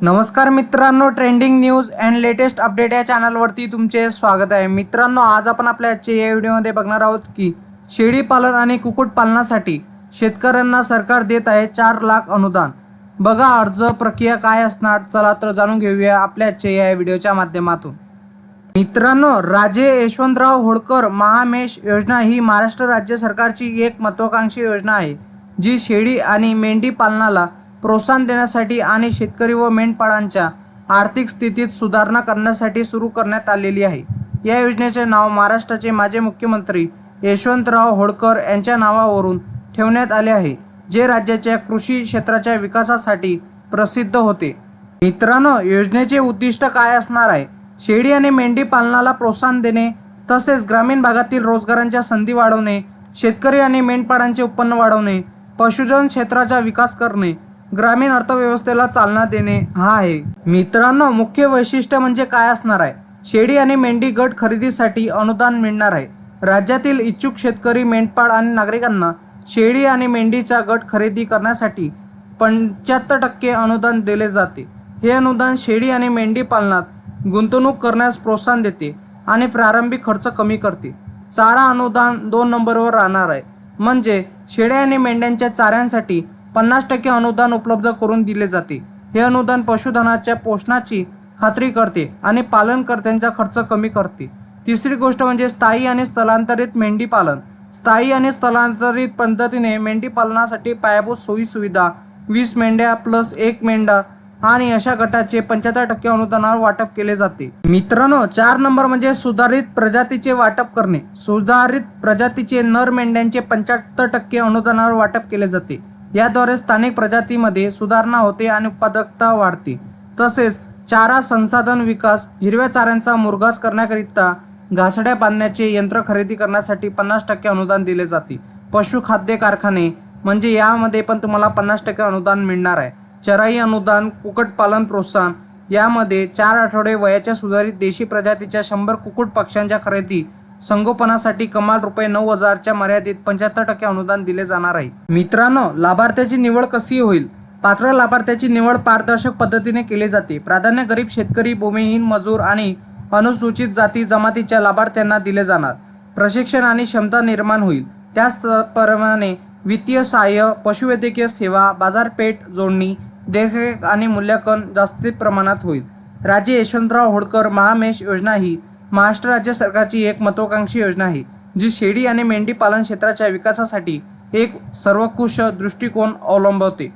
नमस्कार मित्रांनो, trending news and latest update या चॅनलवरती तुमचे स्वागत आहे। मित्रांनो, आज आपण आपल्या आजच्या या व्हिडिओमध्ये बघणार आहोत की शेळी पालन आणि कुक्कुट पालनासाठी शेतकऱ्यांना सरकार देत आहे 4 लाख अनुदान। बघा अर्ज प्रक्रिया काय असणार, चला तर जाणून घेऊया आपल्या आजच्या या व्हिडिओच्या माध्यमातून। मित्रांनो, राजे यशवंतराव होळकर महामेष योजना ही महाराष्ट्र राज्य सरकारची एक महत्त्वाकांक्षी योजना आहे, जी शेळी आणि मेंढी पालनाला प्रोत्साहन देण्यासाठी आणि शेतकरी व मेंढपाळांच्या आर्थिक स्थितीत सुधारणा करण्यासाठी सुरू करण्यात आलेली आहे। या योजनेचे नाव महाराष्ट्राचे माजी मुख्यमंत्री यशवंतराव होळकर यांच्या नावावरून ठेवण्यात आले आहे, जे राज्याच्या कृषी क्षेत्राच्या विकासासाठी प्रसिद्ध होते। मित्रांनो, योजनेचे उद्दिष्ट काय असणार आहे? शेळी आणि मेंढी पालनाला प्रोत्साहन देणे, तसेच ग्रामीण भागातील रोजगारांच्या संधी वाढवणे, शेतकरी आणि मेंढपाळांचे उत्पन्न वाढवणे, पशुधन क्षेत्राचा विकास करणे, ग्रामीण अर्थव्यवस्थेला चालना देणे हा आहे। मित्रांनो, मुख्य वैशिष्ट्य म्हणजे काय असणार आहे? शेळी आणि मेंढी गट खरेदीसाठी अनुदान मिळणार आहे। राज्यातील इच्छुक शेतकरी, मेंढपाळ आणि नागरिकांना शेळी आणि मेंढीचा गट खरेदी करण्यासाठी 75% अनुदान दिले जाते। हे अनुदान शेळी आणि मेंढी पालनात गुंतवणूक करण्यास प्रोत्साहन देते आणि प्रारंभिक खर्च कमी करते। चारा अनुदान 2 नंबरवर राहणार आहे, म्हणजे शेळ्या आणि मेंढ्यांच्या चाऱ्यांसाठी 50% अनुदान उपलब्ध करून दिले जाते। हे अनुदान पशुधनाच्या पोषणाची खात्री करते आणि पालनकर्त्यांचा खर्च कमी करते। तिसरी गोष्ट म्हणजे स्थायी आणि स्थलांतरित मेंढी पालन। स्थायी आणि स्थलांतरित पद्धतीने मेंढी पालनासाठी पायाभूत सोयी सुविधा, 20 मेंढ्या प्लस 1 मेंढा आणि अशा गटाचे 75% अनुदानावर वाटप केले जाते। मित्रांनो, 4 नंबर म्हणजे सुधारित प्रजातीचे वाटप करणे। सुधारित प्रजातीचे नर मेंढ्यांचे 75% अनुदानावर वाटप केले जाते। याद्वारे स्थानिक प्रजातीमध्ये सुधारणा होते आणि उत्पादकता वाढते। तसेच चारा संसाधन विकास, हिरव्या चाऱ्यांचा मुरघास करण्याकरिता घासड्या बांधण्याचे यंत्र खरेदी करण्यासाठी 50% अनुदान दिले जाते। पशुखाद्य कारखाने म्हणजे यामध्ये पण तुम्हाला 50% अनुदान मिळणार आहे। चराई अनुदान, कुक्कुटपालन प्रोत्साहन, यामध्ये 4 आठवडे वयाच्या सुधारित देशी प्रजातीच्या 100 कुक्कुट पक्ष्यांच्या खरेदी संगोपनासाठी कमाल ₹9,000 च्या मर्यादित 75% अनुदान दिले जाणार आहे। मित्रांनो, लाभार्थ्याची निवड कशी होईल? पात्र लाभार्थ्याची निवड पारदर्शक पद्धतीने केली जाते। प्राधान्य गरीब शेतकरी, भूमिहीन, मजूर आणि अनुसूचित जाती जमातीच्या लाभार्थ्यांना दिले जाणार। प्रशिक्षण आणि क्षमता निर्माण होईल। त्याचप्रमाणे वित्तीय सहाय्य, पशुवैद्यकीय सेवा, बाजारपेठ जोडणी, देखरेख आणि मूल्यांकन जास्तीत प्रमाणात होईल। राजे यशवंतराव होळकर महामेष योजना ही महाराष्ट्र राज्य सरकारची एक महत्त्वाकांक्षी योजना आहे, जी शेळी आणि मेंढी पालन क्षेत्राच्या विकासासाठी एक सर्वंकष दृष्टिकोन अवलंबवते।